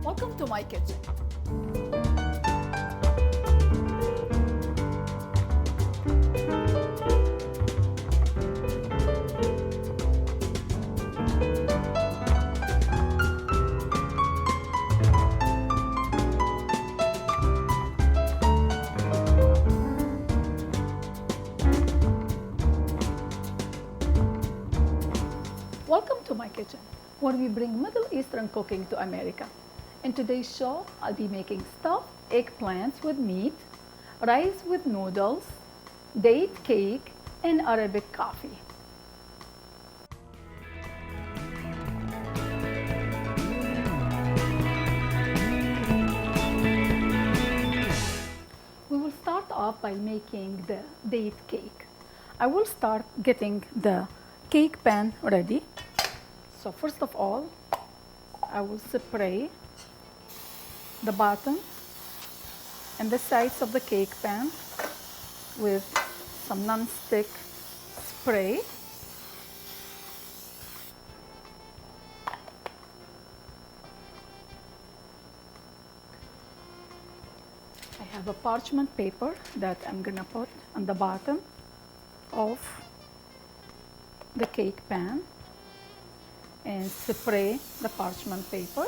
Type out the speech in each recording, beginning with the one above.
Welcome to my kitchen. Welcome to my kitchen, where we bring Middle Eastern cooking to America. In today's show, I'll be making stuffed eggplants with meat, rice with noodles, date cake, and Arabic coffee. We will start off by making the date cake. I will start getting the cake pan ready. So first of all, I will spray the bottom and the sides of the cake pan with some non-stick spray. I have a parchment paper that I'm gonna put on the bottom of the cake pan and spray the parchment paper.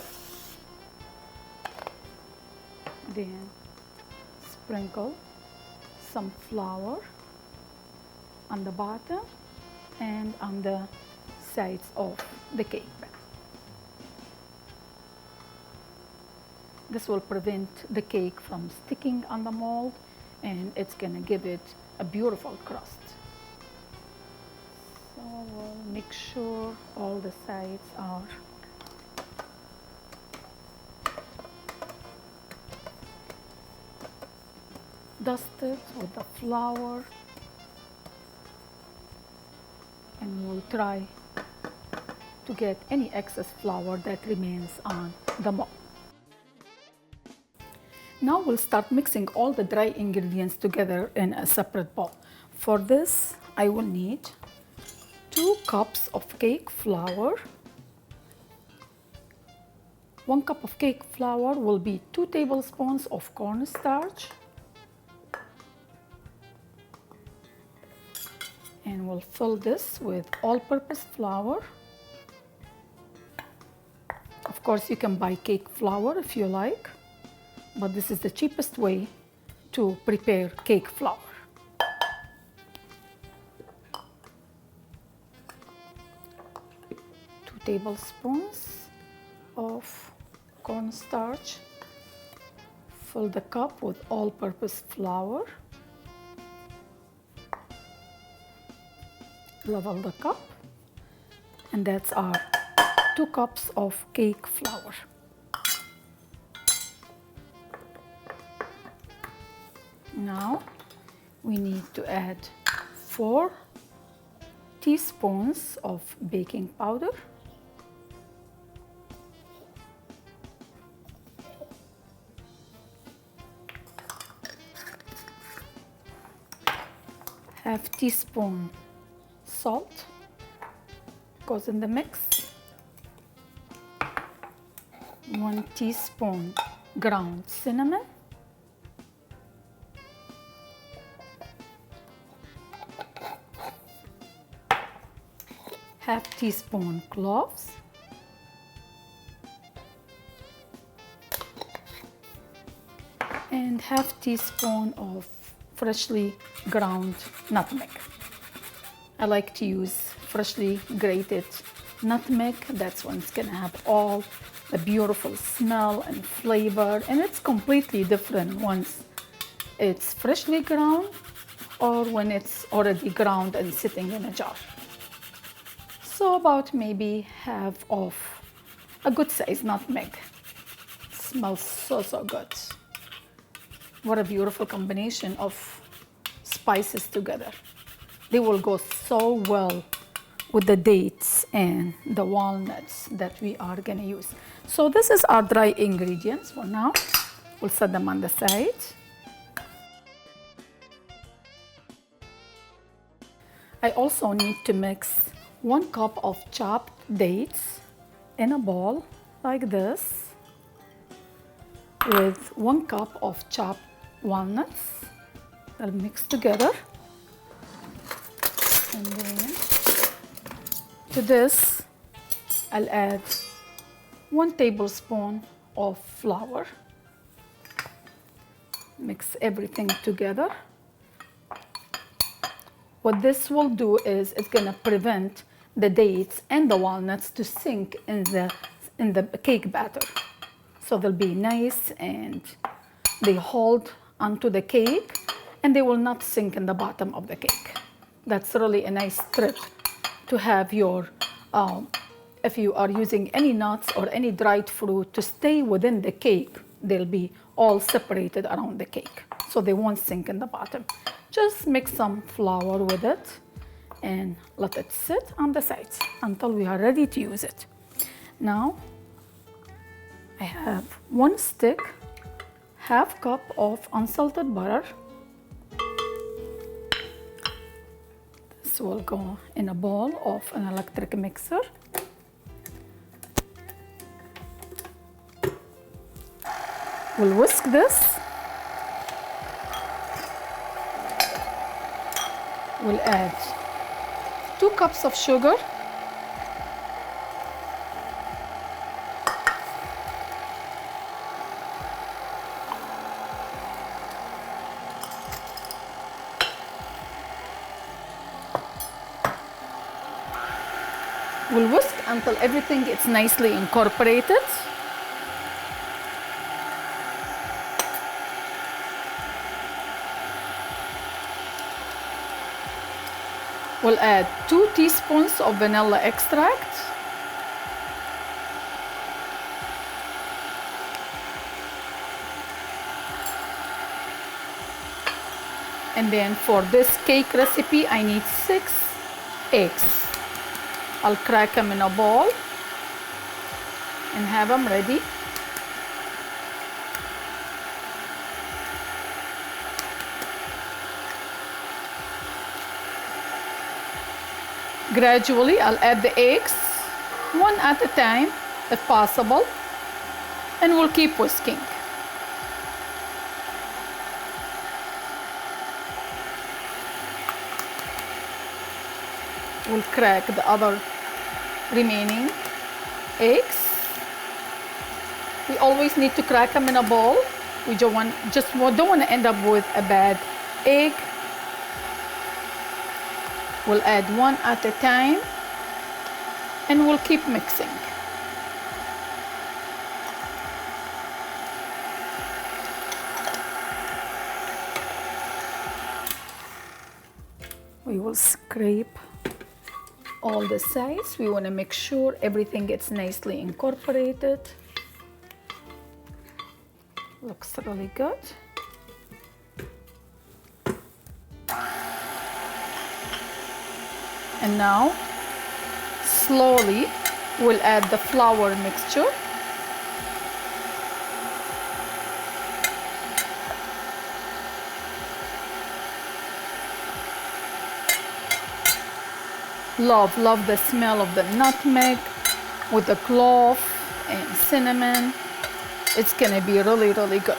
Then sprinkle some flour on the bottom and on the sides of the cake pan. This will prevent the cake from sticking on the mold, and it's gonna give it a beautiful crust. So we'll make sure all the sides are dusted with the flour, and we'll try to get any excess flour that remains on the mold. Now we'll start mixing all the dry ingredients together in a separate bowl. For this, I will need 2 cups of cake flour. 1 cup of cake flour will be 2 tablespoons of cornstarch. And we'll fill this with all-purpose flour. Of course, you can buy cake flour if you like, but this is the cheapest way to prepare cake flour. 2 tablespoons of cornstarch. Fill the cup with all-purpose flour. Level the cup, and that's our 2 cups of cake flour. Now we need to add 4 teaspoons of baking powder, half teaspoon salt goes in the mix, 1 teaspoon ground cinnamon, half teaspoon cloves, and half teaspoon of freshly ground nutmeg. I like to use freshly grated nutmeg. That's when it's gonna have all the beautiful smell and flavor, and it's completely different once it's freshly ground or when it's already ground and sitting in a jar. So about maybe half of a good size nutmeg. It smells so good. What a beautiful combination of spices together. They will go so well with the dates and the walnuts that we are gonna use. So this is our dry ingredients for now. We'll set them on the side. I also need to mix 1 cup of chopped dates in a bowl like this. with 1 cup of chopped walnuts. I'll mix together. And then to this, I'll add 1 tablespoon of flour. Mix everything together. What this will do is it's gonna prevent the dates and the walnuts to sink in the cake batter. So they'll be nice and they hold onto the cake and they will not sink in the bottom of the cake. That's really a nice trick to have your, if you are using any nuts or any dried fruit to stay within the cake, they'll be all separated around the cake. So they won't sink in the bottom. Just mix some flour with it and let it sit on the sides until we are ready to use it. Now, I have 1 stick, half cup of unsalted butter. This will go in a bowl of an electric mixer. We'll whisk this. We'll add 2 cups of sugar. We'll whisk until everything is nicely incorporated. We'll add 2 teaspoons of vanilla extract. And then for this cake recipe, I need 6 eggs. I'll crack them in a bowl and have them ready. Gradually, I'll add the eggs, 1 at a time, if possible, and we'll keep whisking. We'll crack the other remaining eggs. We always need to crack them in a bowl. We don't want to end up with a bad egg. We'll add 1 at a time and we'll keep mixing. We will scrape all the sides. We want to make sure everything gets nicely incorporated. Looks really good. And now, slowly, we'll add the flour mixture. Love the smell of the nutmeg with the clove and cinnamon. It's gonna be really, really good.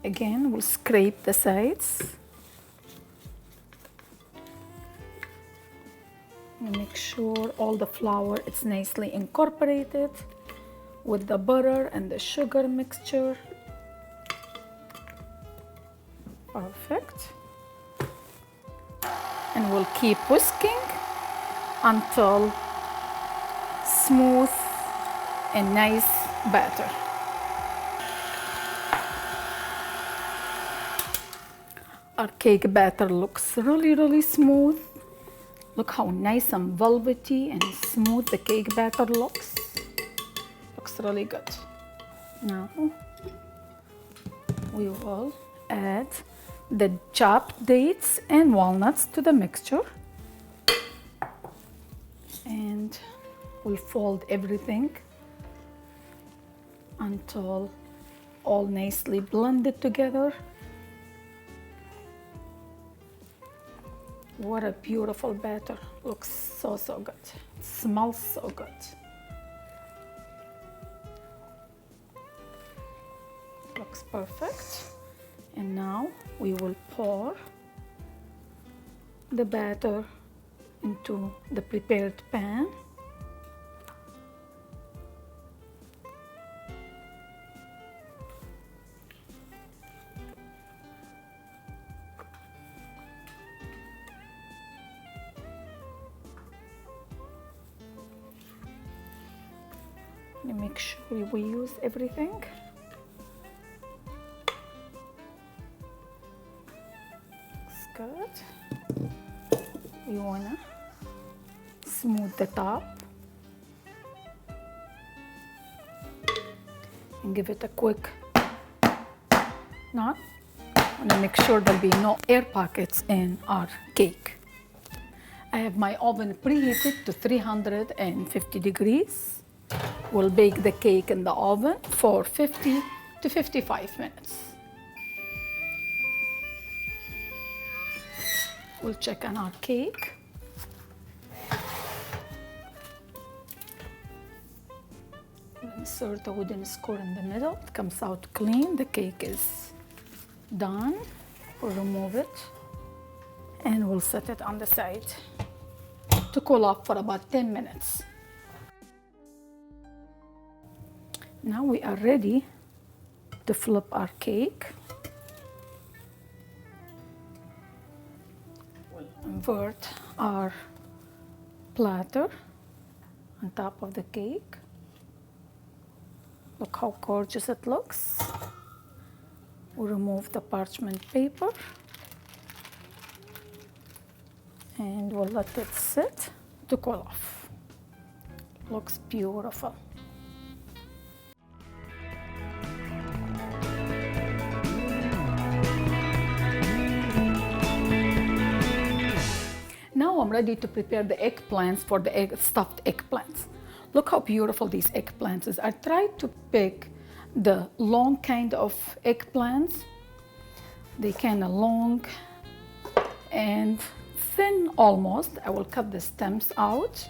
Again, we'll scrape the sides. And make sure all the flour is nicely incorporated with the butter and the sugar mixture. Perfect. And we'll keep whisking until smooth and nice batter. Our cake batter looks really, really smooth. Look how nice and velvety and smooth the cake batter looks. Looks really good. Now, we will add the chopped dates and walnuts to the mixture. And we'll fold everything until all nicely blended together. What a beautiful batter. Looks so good. It smells so good. Looks perfect. And now we will pour the batter into the prepared pan. Make sure we use everything. Looks good. We wanna smooth the top and give it a quick knot. Wanna make sure there'll be no air pockets in our cake. I have my oven preheated to 350 degrees. We'll bake the cake in the oven for 50 to 55 minutes. We'll check on our cake. Insert a wooden score in the middle. It comes out clean. The cake is done. We'll remove it and we'll set it on the side to cool off for about 10 minutes. Now we are ready to flip our cake. We'll invert our platter on top of the cake. Look how gorgeous it looks. We'll remove the parchment paper and we'll let it sit to cool off. Looks beautiful. Now I'm ready to prepare the eggplants for the stuffed eggplants. Look how beautiful these eggplants is. I tried to pick the long kind of eggplants. They kind of long and thin almost. I will cut the stems out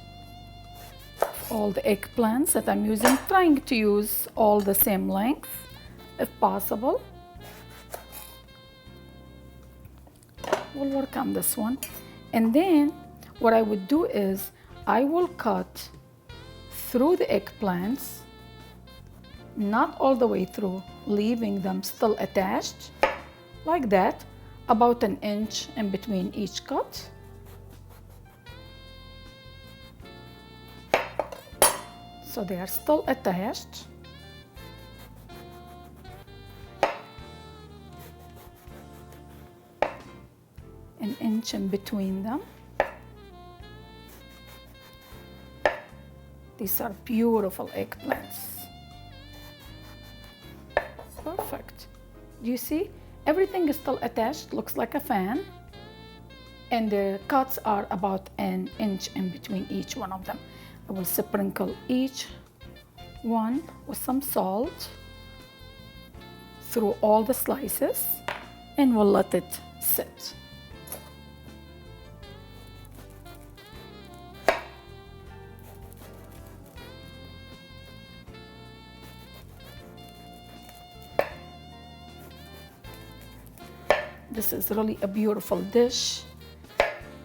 of all the eggplants that I'm using, trying to use all the same length if possible. We'll work on this one. And then what I would do is I will cut through the eggplants, not all the way through, leaving them still attached like that, about an inch in between each cut. So they are still attached. An inch in between them. These are beautiful eggplants. Perfect. Do you see? Everything is still attached, looks like a fan. And the cuts are about an inch in between each one of them. I will sprinkle each one with some salt through all the slices and we'll let it sit. This is really a beautiful dish.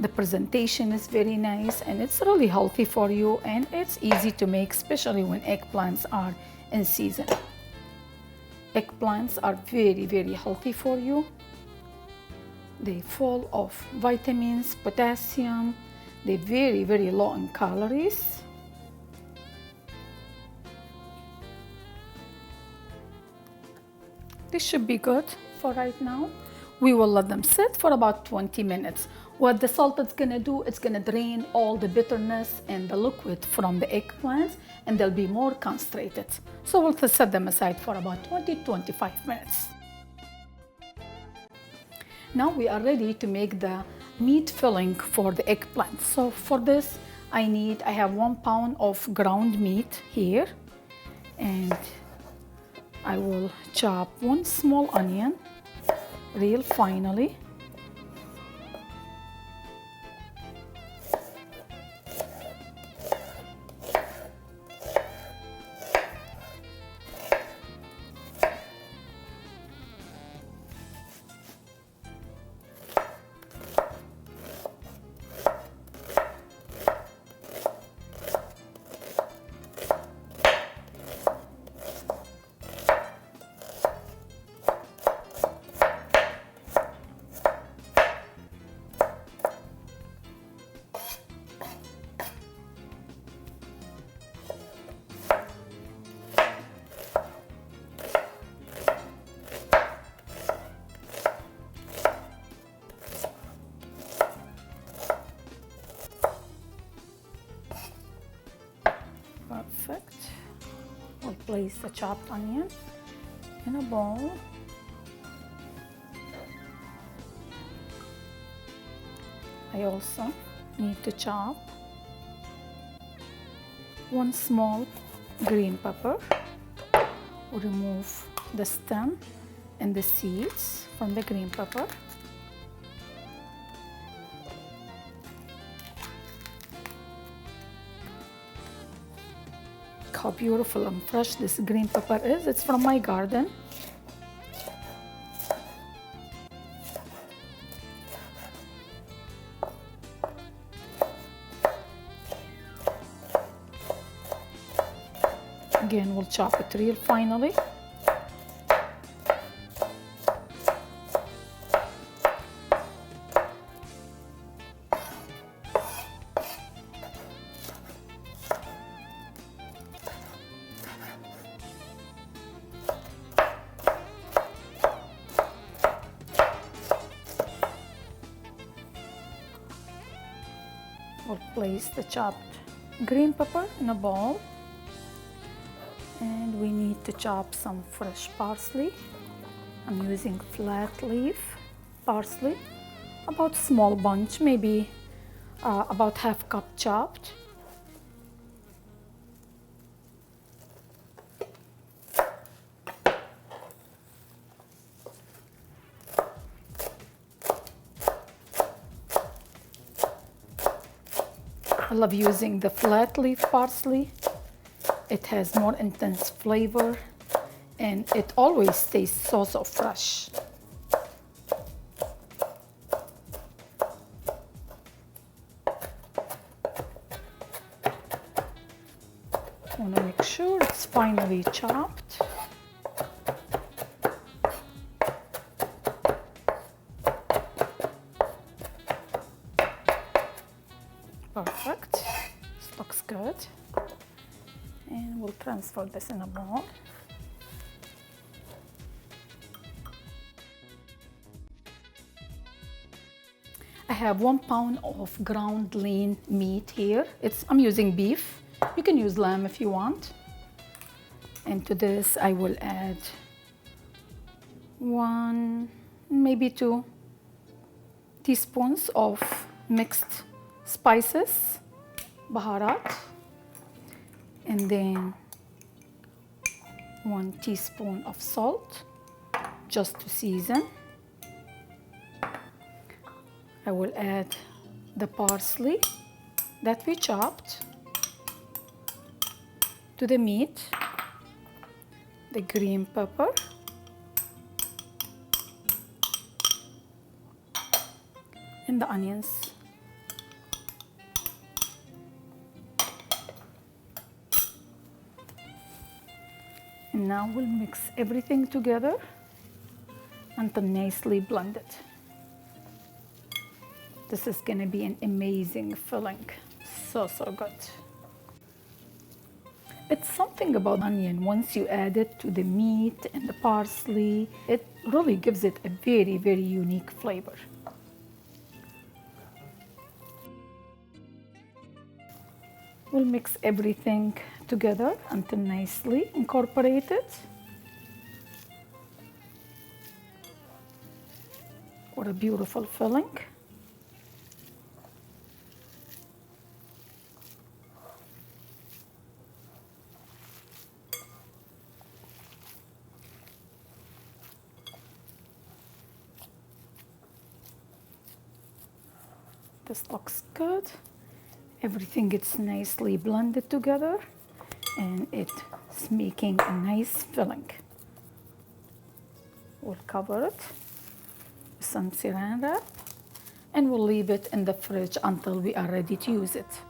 The presentation is very nice and it's really healthy for you and it's easy to make, especially when eggplants are in season. Eggplants are very, very healthy for you. They're full of vitamins, potassium. They're very, very low in calories. This should be good for right now. We will let them sit for about 20 minutes. What the salt is gonna do, it's gonna drain all the bitterness and the liquid from the eggplants and they'll be more concentrated. So we'll set them aside for about 20-25 minutes. Now we are ready to make the meat filling for the eggplant. So for this, I have 1 pound of ground meat here and I will chop one small onion real finely. Perfect. We'll place the chopped onion in a bowl. I also need to chop one small green pepper. Remove the stem and the seeds from the green pepper. How beautiful and fresh this green pepper is. It's from my garden. Again, we'll chop it real finely. We'll place the chopped green pepper in a bowl. And we need to chop some fresh parsley. I'm using flat leaf parsley, about small bunch, maybe about half cup chopped. I love using the flat leaf parsley. It has more intense flavor and it always tastes so fresh. I want to make sure it's finely chopped. Perfect. This looks good. And we'll transfer this in a bowl. I have 1 pound of ground lean meat here. I'm using beef. You can use lamb if you want. And to this I will add 1, maybe 2 teaspoons of mixed spices, baharat. And then 1 teaspoon of salt, just to season. I will add the parsley that we chopped to the meat, the green pepper, and the onions. And now we'll mix everything together until nicely blended. This is gonna be an amazing filling. So good. It's something about onion. Once you add it to the meat and the parsley, it really gives it a very unique flavor. We'll mix everything together until nicely incorporated. What a beautiful filling. This looks good. Everything gets nicely blended together and it's making a nice filling. We'll cover it with some saran wrap and we'll leave it in the fridge until we are ready to use it.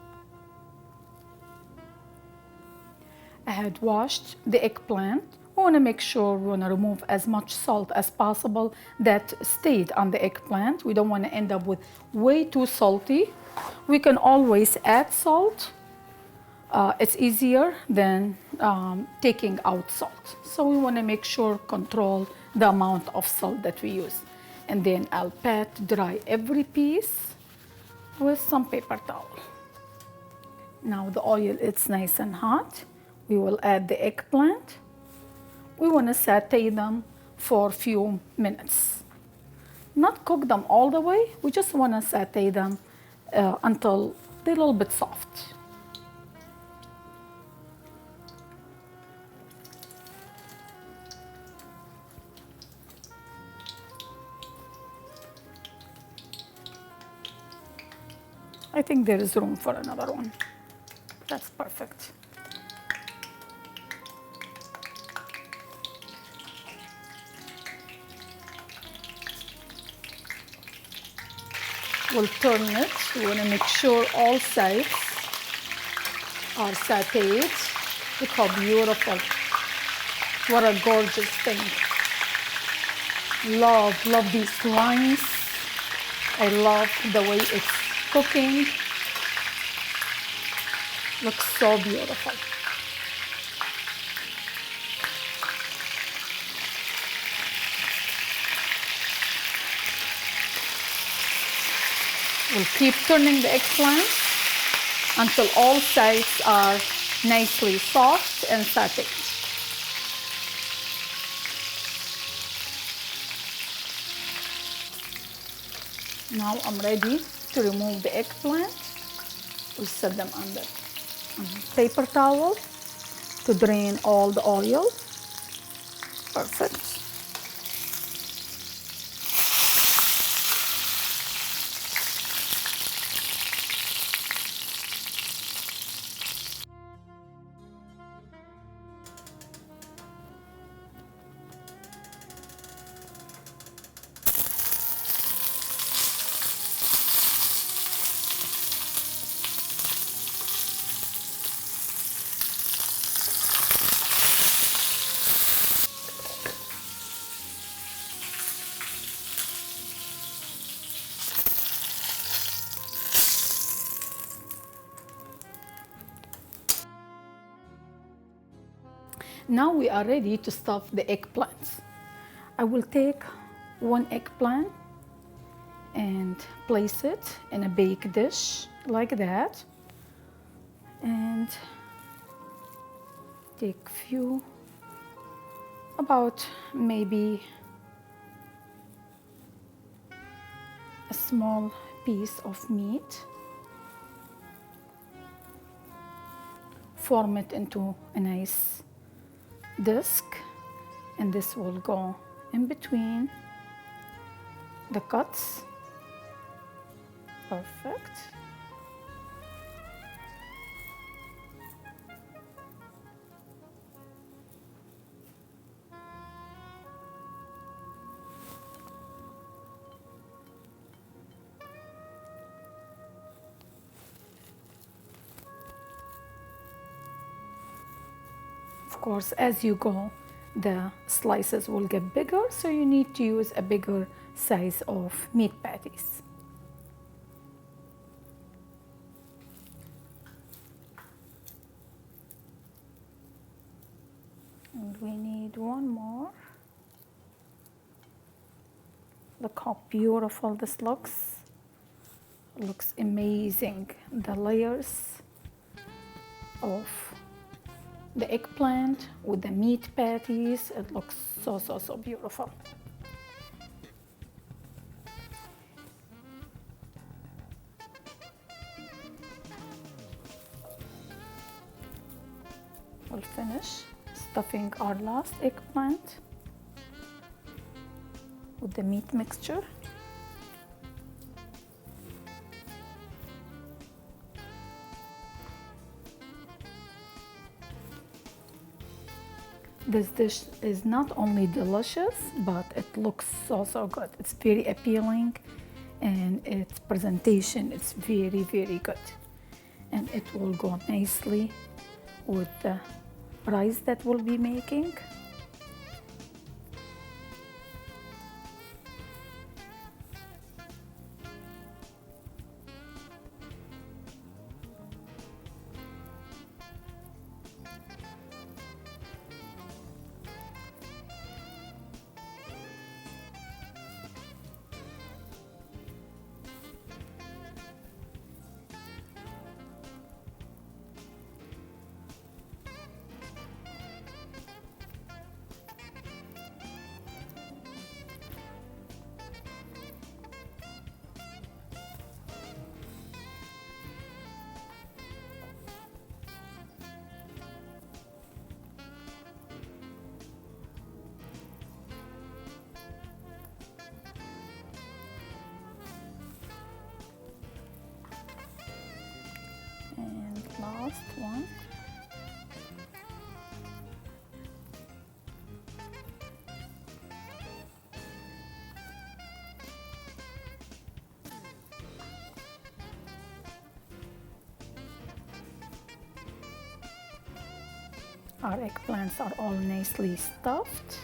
I had washed the eggplant. We want to make sure we want to remove as much salt as possible that stayed on the eggplant. We don't want to end up with way too salty. We can always add salt. It's easier than taking out salt. So we want to make sure, control the amount of salt that we use. And then I'll pat dry every piece with some paper towel. Now the oil is nice and hot. We will add the eggplant. We want to saute them for a few minutes. Not cook them all the way. We just want to saute them until they're a little bit soft. I think there is room for another one. That's perfect. We'll turn it. We want to make sure all sides are sauteed. Look how beautiful. What a gorgeous thing. Love these lines. I love the way it's cooking. Looks so beautiful. We'll keep turning the eggplant until all sides are nicely soft and sauteed. Now I'm ready to remove the eggplant. We'll set them under a paper towel to drain all the oil. Perfect. Now we are ready to stuff the eggplants. I will take one eggplant and place it in a bake dish like that, and take few, about maybe a small piece of meat, form it into a nice disc, and this will go in between the cuts. Perfect. Of course, as you go, the slices will get bigger, so you need to use a bigger size of meat patties. And we need one more. Look how beautiful this looks. It looks amazing. The layers of the eggplant with the meat patties, it looks so beautiful. We'll finish stuffing our last eggplant with the meat mixture. This dish is not only delicious, but it looks so good. It's very appealing, and its presentation is very good. And it will go nicely with the rice that we'll be making. And last one. Our eggplants are all nicely stuffed.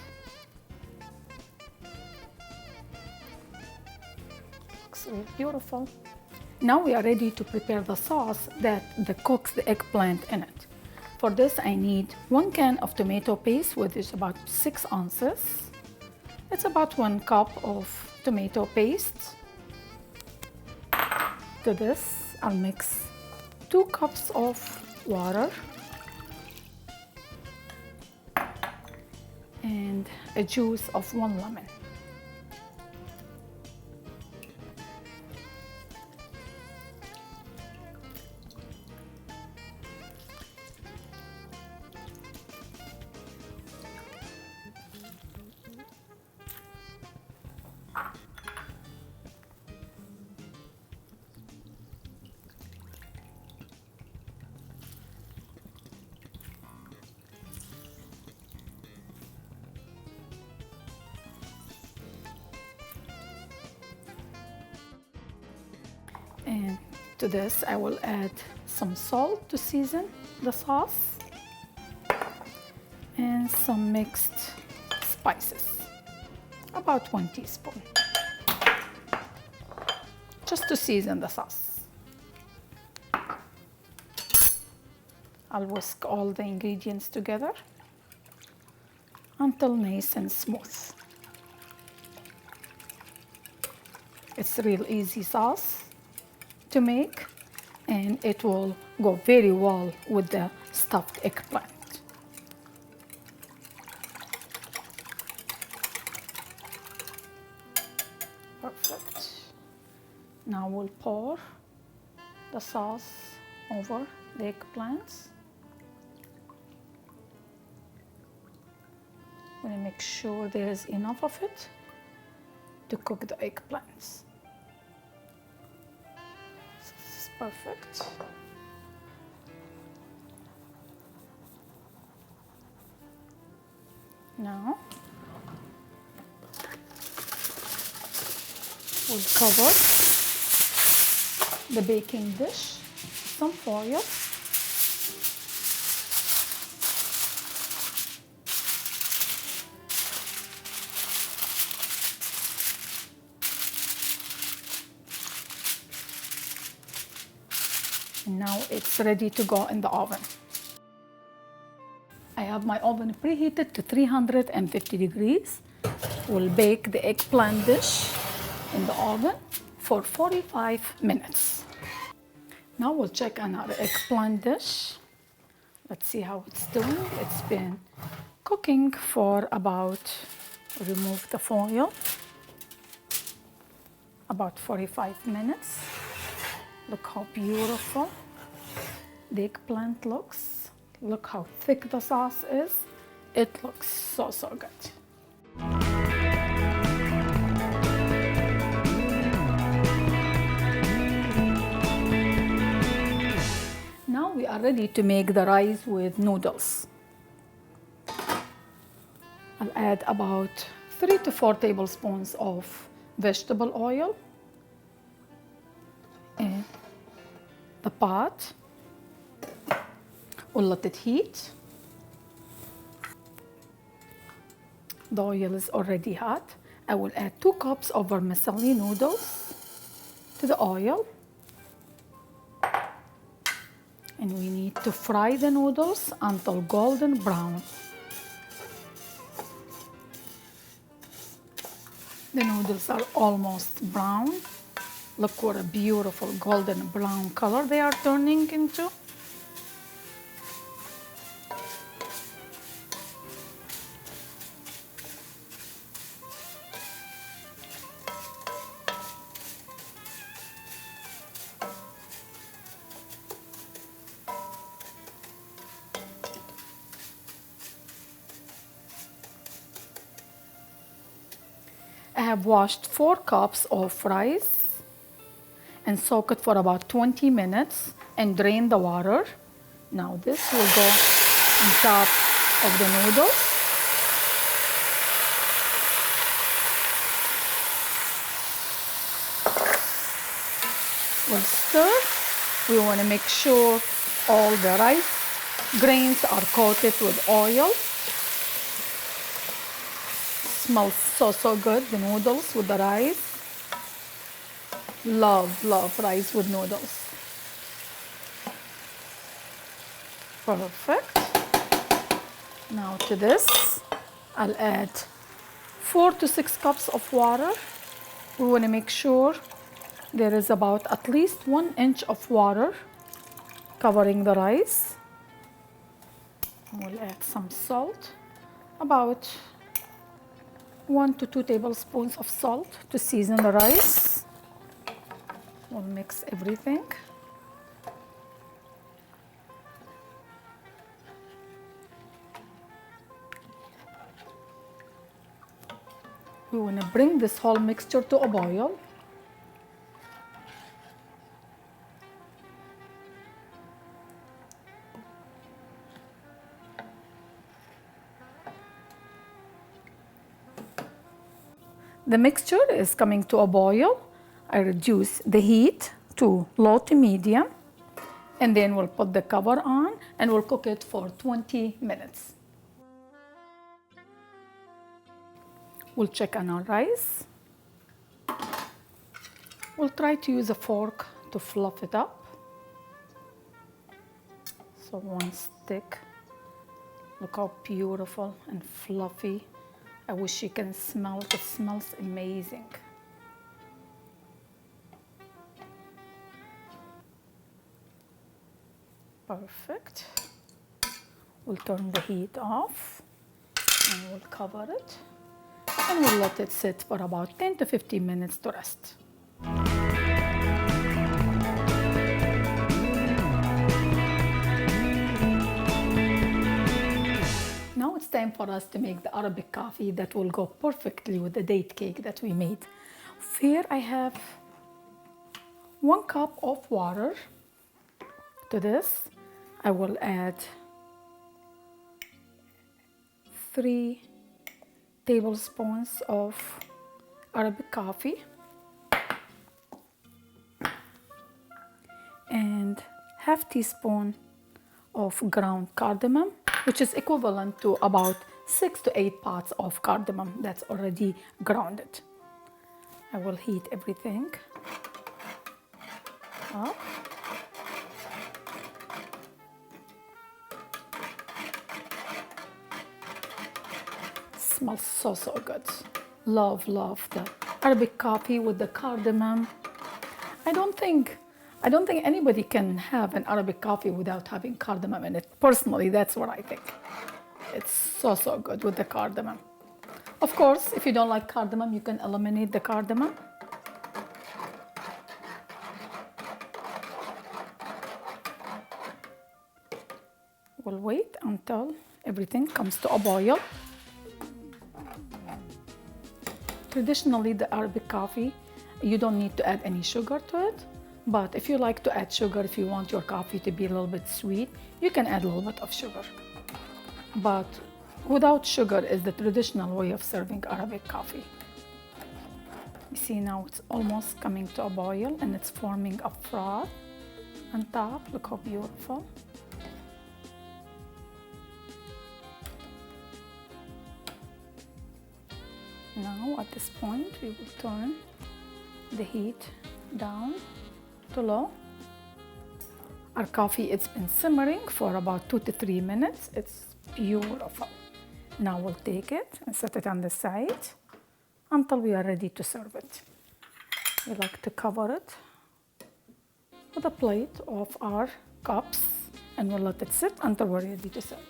Looks really beautiful. Now we are ready to prepare the sauce that cooks the eggplant in it. For this I need 1 can of tomato paste, which is about 6 ounces. It's about 1 cup of tomato paste. To this I'll mix 2 cups of water and a juice of 1 lemon. And to this I will add some salt to season the sauce and some mixed spices, about 1 teaspoon, just to season the sauce. I'll whisk all the ingredients together until nice and smooth. It's a real easy sauce to make, and it will go very well with the stuffed eggplant. Perfect. Now we'll pour the sauce over the eggplants. We'll make sure there is enough of it to cook the eggplants. Perfect. Now we'll cover the baking dish with some foil. Now it's ready to go in the oven. I have my oven preheated to 350 degrees. We'll bake the eggplant dish in the oven for 45 minutes. Now we'll check on our eggplant dish. Let's see how it's doing. It's been cooking for about, remove the foil, about 45 minutes. Look how beautiful the eggplant looks. Look how thick the sauce is. It looks so good. Now we are ready to make the rice with noodles. I'll add about 3 to 4 tablespoons of vegetable oil in the pot. We'll let it heat. The oil is already hot. I will add 2 cups of vermicelli noodles to the oil. And we need to fry the noodles until golden brown. The noodles are almost brown. Look what a beautiful golden brown color they are turning into. I have washed 4 cups of rice and soak it for about 20 minutes and drain the water. Now this will go on top of the noodles. We'll stir. We want to make sure all the rice grains are coated with oil. Smells so good, the noodles with the rice. Love rice with noodles. Perfect. Now to this, I'll add 4 to 6 cups of water. We want to make sure there is about at least 1 inch of water covering the rice. We'll add some salt, about 1 to 2 tablespoons of salt to season the rice. We'll mix everything. We want to bring this whole mixture to a boil. The mixture is coming to a boil. I reduce the heat to low to medium, and then we'll put the cover on and we'll cook it for 20 minutes. We'll check on our rice. We'll try to use a fork to fluff it up. So 1 stick. Look how beautiful and fluffy. I wish you can smell it. It smells amazing. Perfect. We'll turn the heat off and we'll cover it. And we'll let it sit for about 10 to 15 minutes to rest. Now it's time for us to make the Arabic coffee that will go perfectly with the date cake that we made. Here I have 1 cup of water. To this, I will add 3 tablespoons of Arabic coffee and half teaspoon of ground cardamom, which is equivalent to about 6 to 8 parts of cardamom that's already grounded. I will heat everything up. Smells so good. Love the Arabic coffee with the cardamom. I don't think anybody can have an Arabic coffee without having cardamom in it. Personally, that's what I think. It's so good with the cardamom. Of course, if you don't like cardamom, you can eliminate the cardamom. We'll wait until everything comes to a boil. Traditionally, the Arabic coffee, you don't need to add any sugar to it. But if you like to add sugar, if you want your coffee to be a little bit sweet, you can add a little bit of sugar. But without sugar is the traditional way of serving Arabic coffee. You see now it's almost coming to a boil and it's forming a froth on top. Look how beautiful. Now at this point we will turn the heat down to low. Our coffee, it's been simmering for about 2 to 3 minutes. It's beautiful. Now we'll take it and set it on the side until we are ready to serve it. We like to cover it with a plate of our cups and we'll let it sit until we're ready to serve it.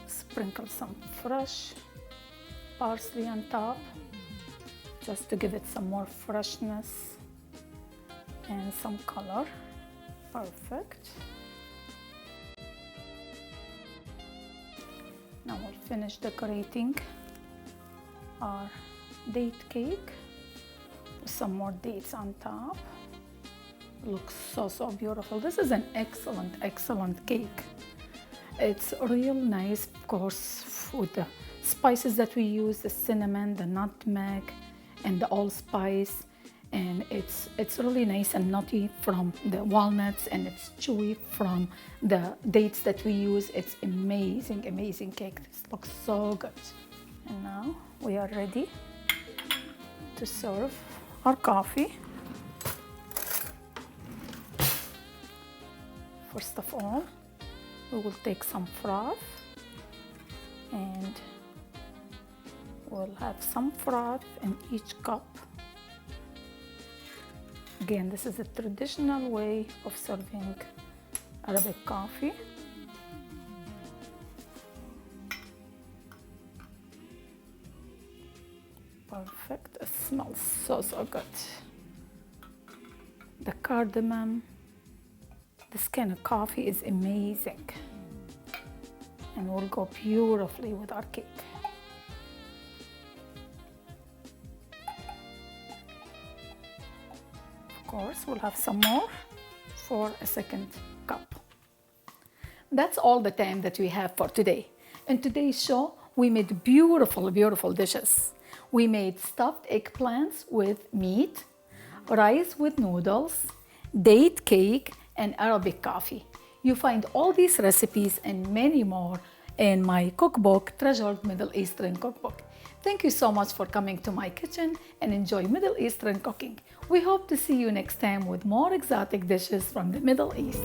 Sprinkle some fresh parsley on top just to give it some more freshness and some color. Perfect. Now we'll finish decorating our date cake with some more dates on top. Looks so beautiful. This is an excellent cake. It's real nice, of course, with the spices that we use, the cinnamon, the nutmeg, and the allspice. And it's really nice and nutty from the walnuts, and it's chewy from the dates that we use. It's amazing cake. This looks so good. And now we are ready to serve our coffee. First of all, we will take some froth and we'll have some froth in each cup. Again, this is a traditional way of serving Arabic coffee. Perfect. It smells so good. The cardamom, this kind of coffee is amazing and will go beautifully with our cake. Of course, we'll have some more for a second cup. That's all the time that we have for today. In today's show, we made beautiful dishes. We made stuffed eggplants with meat, rice with noodles, date cake, and Arabic coffee. You find all these recipes and many more in my cookbook, Treasured Middle Eastern Cookbook. Thank you so much for coming to my kitchen and enjoy Middle Eastern cooking. We hope to see you next time with more exotic dishes from the Middle East.